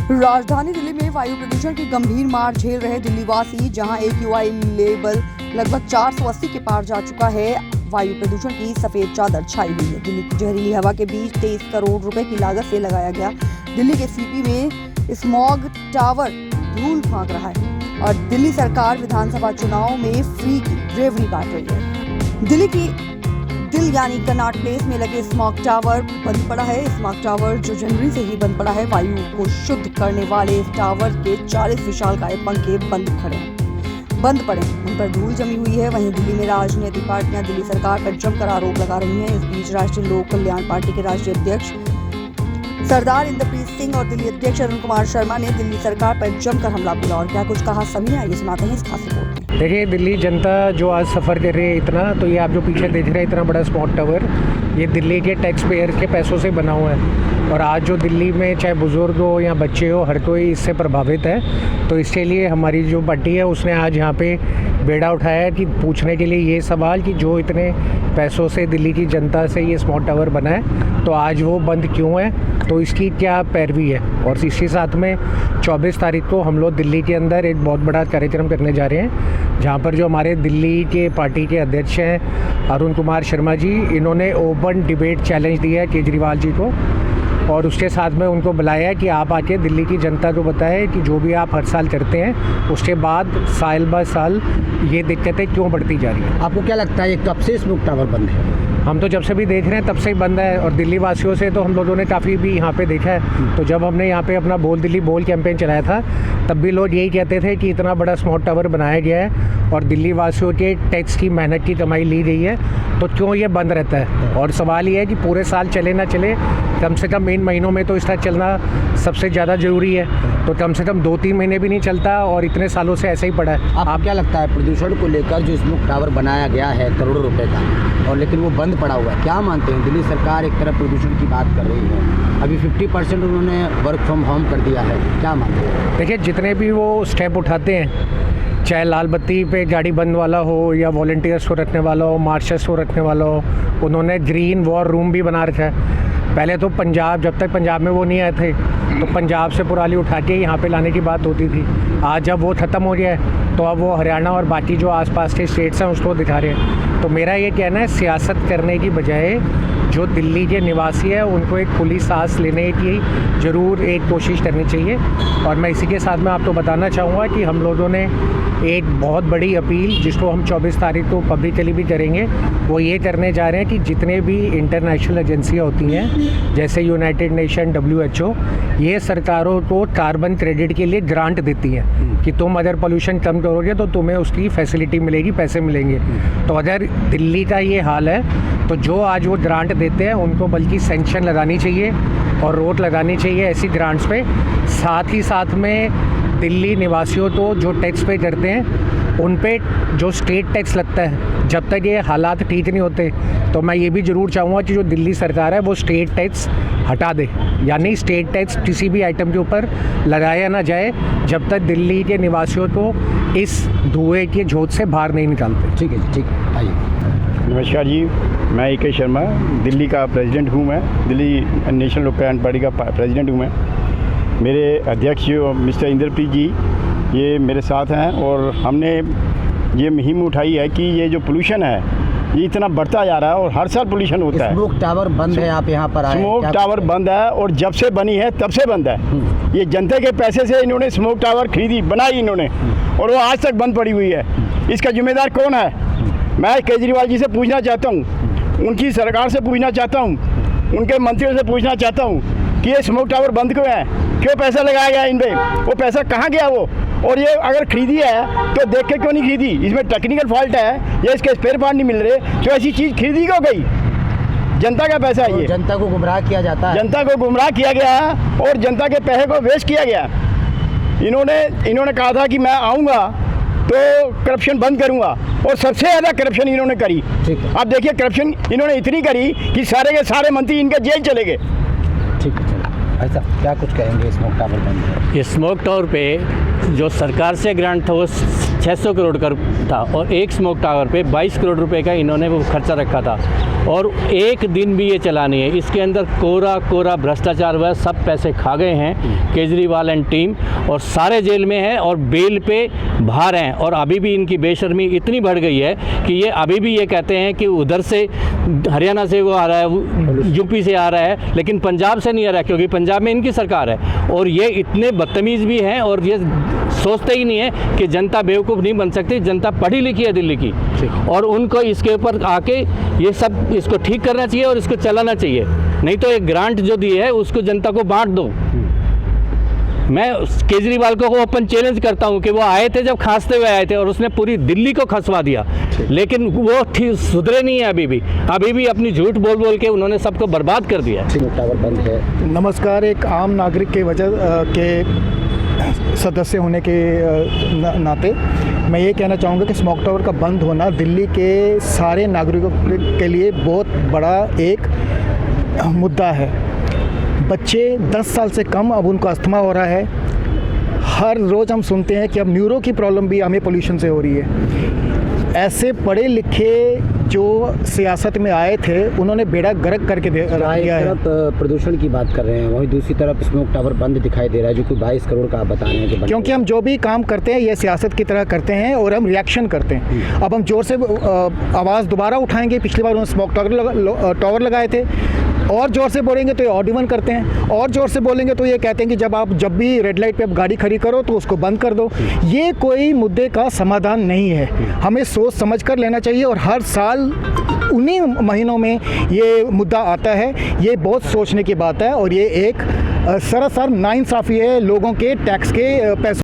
राजधानी दिल्ली में वायु प्रदूषण की गंभीर मार झेल रहे दिल्ली वासी, जहां AQI लेवल लगभग 480 के पार जा चुका है। वायु प्रदूषण की सफेद चादर छाई हुई है। दिल्ली की जहरीली हवा के बीच 23 करोड़ रुपए की लागत से लगाया गया दिल्ली के CP में स्मॉग टावर धूल फेंक रहा है और दिल्ली सरकार विधानसभा चुनाव में फ्री की रेवड़ी बांट रही है। दिल्ली की दिल यानी कनॉट प्लेस में लगे स्मॉग टावर बंद पड़ा है। स्मॉग टावर जो जनवरी से ही बंद पड़ा है। वायु को शुद्ध करने वाले इस टावर के 40 विशालकाय पंखे बंद पड़े, उन पर धूल जमी हुई है। वहीं दिल्ली में राजनीतिक पार्टियां दिल्ली सरकार पर जमकर आरोप लगा रही हैं। इस बीच राष्ट्रीय लोक कल्याण पार्टी के राष्ट्रीय अध्यक्ष सरदार इंद्रप्रीत सिंह और दिल्ली अध्यक्ष अरुण कुमार शर्मा ने दिल्ली सरकार पर जमकर हमला बोला और क्या कुछ कहा, सभी आइए सुनाते हैं इस खास रिपोर्ट में। देखिए, दिल्ली जनता जो आज सफ़र कर रही है इतना, तो ये आप जो पीछे देख रहे हैं इतना बड़ा स्मॉग टावर, ये दिल्ली के टैक्स पेयर के पैसों से बना हुआ है। और आज जो दिल्ली में चाहे बुज़ुर्ग हो या बच्चे हो, हर कोई इससे प्रभावित है। तो इसके लिए हमारी जो पार्टी है उसने आज यहाँ पे बेड़ा उठाया है कि पूछने के लिए ये सवाल कि जो इतने पैसों से दिल्ली की जनता से ये स्मॉग टावर बना है, तो आज वो बंद क्यों है, तो इसकी क्या पैरवी है। और इसी साथ में 24 तारीख को हम लोग दिल्ली के अंदर एक बहुत बड़ा कार्यक्रम करने जा रहे हैं, जहाँ पर जो हमारे दिल्ली के पार्टी के अध्यक्ष हैं अरुण कुमार शर्मा जी, इन्होंने ओपन डिबेट चैलेंज दिया है केजरीवाल जी को और उसके साथ में उनको बुलाया है कि आप आके दिल्ली की जनता को बताएं कि जो भी आप हर साल करते हैं उसके बाद साल ब साल ये दिक्कतें क्यों बढ़ती जा रही हैं। आपको क्या लगता है ये कब से स्मॉग टावर बंद है? हम तो जब से भी देख रहे हैं तब से ही बंद है और दिल्ली वासियों से तो हम लोगों ने काफ़ी भी यहाँ पे देखा है। तो जब हमने यहाँ पे अपना बोल दिल्ली बोल कैंपेन चलाया था, तब भी लोग यही कहते थे कि इतना बड़ा स्मॉग टावर बनाया गया है और दिल्ली वासियों के टैक्स की मेहनत की कमाई ली गई है, तो क्यों ये बंद रहता है। और सवाल ये है कि पूरे साल चले ना चले, कम से कम इन महीनों में तो इसका चलना सबसे ज़्यादा ज़रूरी है। तो कम से कम 2-3 महीने भी नहीं चलता और इतने सालों से ऐसे ही पड़ा है। आप क्या लगता है प्रदूषण को लेकर जो स्मॉग टावर बनाया गया है करोड़ों रुपए का, और लेकिन वो बंद पड़ा हुआ है, क्या मानते हैं? दिल्ली सरकार एक तरफ प्रदूषण की बात कर रही है, अभी 50% उन्होंने वर्क फ्रॉम होम कर दिया है, क्या मानते हैं? देखिए, जितने भी वो स्टेप उठाते हैं, चाहे लाल बत्ती पे गाड़ी बंद वाला हो या वॉलंटियर्स को रखने वाला हो, मार्शल्स को रखने वाला हो, उन्होंने ग्रीन वॉर रूम भी बना रखा है। पहले तो पंजाब, जब तक पंजाब में वो नहीं आए थे तो पंजाब से पुराली उठा के यहाँ पे लाने की बात होती थी। आज जब वो ख़त्म हो गया है तो अब वो हरियाणा और बाकी जो आसपास के स्टेट्स हैं उसको दिखा रहे हैं। तो मेरा ये कहना है, सियासत करने की बजाय जो दिल्ली के निवासी है उनको एक खुली सांस लेने की ज़रूर एक कोशिश करनी चाहिए। और मैं इसी के साथ में आपको बताना चाहूँगा कि हम लोगों ने एक बहुत बड़ी अपील, जिसको हम 24 तारीख को पब्लिकली भी करेंगे, वो ये करने जा रहे हैं कि जितने भी इंटरनेशनल एजेंसियाँ होती हैं जैसे यूनाइटेड नेशन, WHO, ये सरकारों को कार्बन क्रेडिट के लिए ग्रांट देती हैं कि तुम अगर पोल्यूशन कम करोगे तो तुम्हें उसकी फैसिलिटी मिलेगी, पैसे मिलेंगे। तो अगर दिल्ली का ये हाल है तो जो आज वो ग्रांट देते हैं उनको बल्कि सैंक्शन लगानी चाहिए और रोक लगानी चाहिए ऐसी ग्रांट्स पे। साथ ही साथ में दिल्ली निवासियों को जो टैक्स पे करते हैं उन पे जो स्टेट टैक्स लगता है, जब तक ये हालात ठीक नहीं होते तो मैं ये भी ज़रूर चाहूँगा कि जो दिल्ली सरकार है वो स्टेट टैक्स हटा दे, यानी स्टेट टैक्स किसी भी आइटम के ऊपर लगाया ना जाए जब तक दिल्ली के निवासियों को इस धुएँ के झोंक से बाहर नहीं निकालते। ठीक है जी, ठीक है, आइए। नमस्कार जी, मैं AK शर्मा दिल्ली का प्रेसिडेंट हूँ। मैं दिल्ली नेशनल लोक कल्याण पार्टी का प्रेसिडेंट हूँ। मैं, मेरे अध्यक्ष मिस्टर इंद्रप्रीत जी ये मेरे साथ हैं और हमने ये मुहिम उठाई है कि ये जो पोल्यूशन है ये इतना बढ़ता जा रहा है और हर साल पोल्यूशन होता है। स्मॉग टावर बंद है, आप यहाँ पर आए? स्मॉग टावर बंद है और जब से बनी है तब से बंद है। ये जनता के पैसे से इन्होंने स्मॉग टावर खरीदी, बनाई इन्होंने, और वो आज तक बंद पड़ी हुई है। इसका जिम्मेदार कौन है? मैं केजरीवाल जी से पूछना चाहता हूँ, उनकी सरकार से पूछना चाहता हूँ, उनके मंत्रियों से पूछना चाहता हूँ कि ये स्मॉग टावर बंद क्यों है, क्यों पैसा लगाया गया इन पे, वो पैसा कहाँ गया वो, और ये अगर खरीदी है तो देख के क्यों नहीं खरीदी? इसमें टेक्निकल फॉल्ट है या इसके स्पेयर पार्ट नहीं मिल रहे, तो ऐसी चीज़ खरीदी क्यों गई? जनता का पैसा है ये, जनता को गुमराह किया जाता है, जनता को गुमराह किया गया है और जनता के पैसे को वेस्ट किया गया। इन्होंने कहा था कि मैं आऊँगा तो करप्शन बंद करूंगा और सबसे ज़्यादा करप्शन इन्होंने करी। आप देखिए, करप्शन इन्होंने इतनी करी कि सारे के सारे मंत्री इनके जेल चले गए। ठीक है, चलो भाई साहब क्या कुछ कहेंगे स्मॉग टावर बंद है? ये स्मॉग टावर पे जो सरकार से ग्रांट था वो 600 करोड़ का था और एक स्मोक टावर पे 22 करोड़ रुपए का इन्होंने वो खर्चा रखा था और एक दिन भी ये चला नहीं है। इसके अंदर कोरा भ्रष्टाचार हुआ, सब पैसे खा गए हैं केजरीवाल एंड टीम और सारे जेल में हैं और बेल पे बाहर हैं। और अभी भी इनकी बेशर्मी इतनी बढ़ गई है कि ये अभी भी ये कहते हैं कि उधर से हरियाणा से वो आ रहा है, यूपी से आ रहा है, लेकिन पंजाब से नहीं आ रहा है क्योंकि पंजाब में इनकी सरकार है। और ये इतने बदतमीज़ भी हैं और ये सोचते ही नहीं है कि जनता बेवकूफ़ नहीं बन सकती, जनता पढ़ी लिखी है दिल्ली की और उनको इसके ऊपर आके ये सब इसको ठीक करना चाहिए और इसको चलाना चाहिए। नहीं तो एक ग्रांट जो दी है उसको जनता को बांट दो। मैं केजरीवाल को ओपन चैलेंज करता हूं कि वो आए थे जब खांसते हुए आए थे और उसने पूरी दिल्ली को खसवा दिया, लेकिन वो सुधरे नहीं है अभी भी अपनी झूठ बोल के उन्होंने सबको बर्बाद कर दिया। स्मोक टावर बंद है। नमस्कार। एक आम नागरिक के वजह के सदस्य होने के नाते मैं ये कहना चाहूँगा कि स्मोक टावर का बंद होना दिल्ली के सारे नागरिकों के लिए बहुत बड़ा एक मुद्दा है। बच्चे 10 साल से कम अब उनको अस्थमा हो रहा है। हर रोज़ हम सुनते हैं कि अब न्यूरो की प्रॉब्लम भी हमें पोल्यूशन से हो रही है। ऐसे पढ़े लिखे जो सियासत में आए थे उन्होंने बेड़ा गर्क करके दिया है। प्रदूषण की बात कर रहे हैं, वहीं दूसरी तरफ स्मोक टावर बंद दिखाई दे रहा है जो कि 22 करोड़ का आप बता रहे हैं कि क्योंकि हम जो भी काम करते हैं ये सियासत की तरह करते हैं और हम रिएक्शन करते हैं। अब हम जोर से आवाज़ दोबारा उठाएंगे। पिछली बार उन्होंने स्मोक टावर लगाए थे और ज़ोर से बोलेंगे तो ये ऑडिवन करते हैं और ज़ोर से बोलेंगे तो ये कहते हैं कि जब भी रेड लाइट पे आप गाड़ी खड़ी करो तो उसको बंद कर दो। ये कोई मुद्दे का समाधान नहीं है। हमें सोच समझ कर लेना चाहिए और हर साल उन्हीं महीनों में ये मुद्दा आता है। ये बहुत सोचने की बात है और ये एक सरासर नाइंसाफ़ी है लोगों के टैक्स के पैसों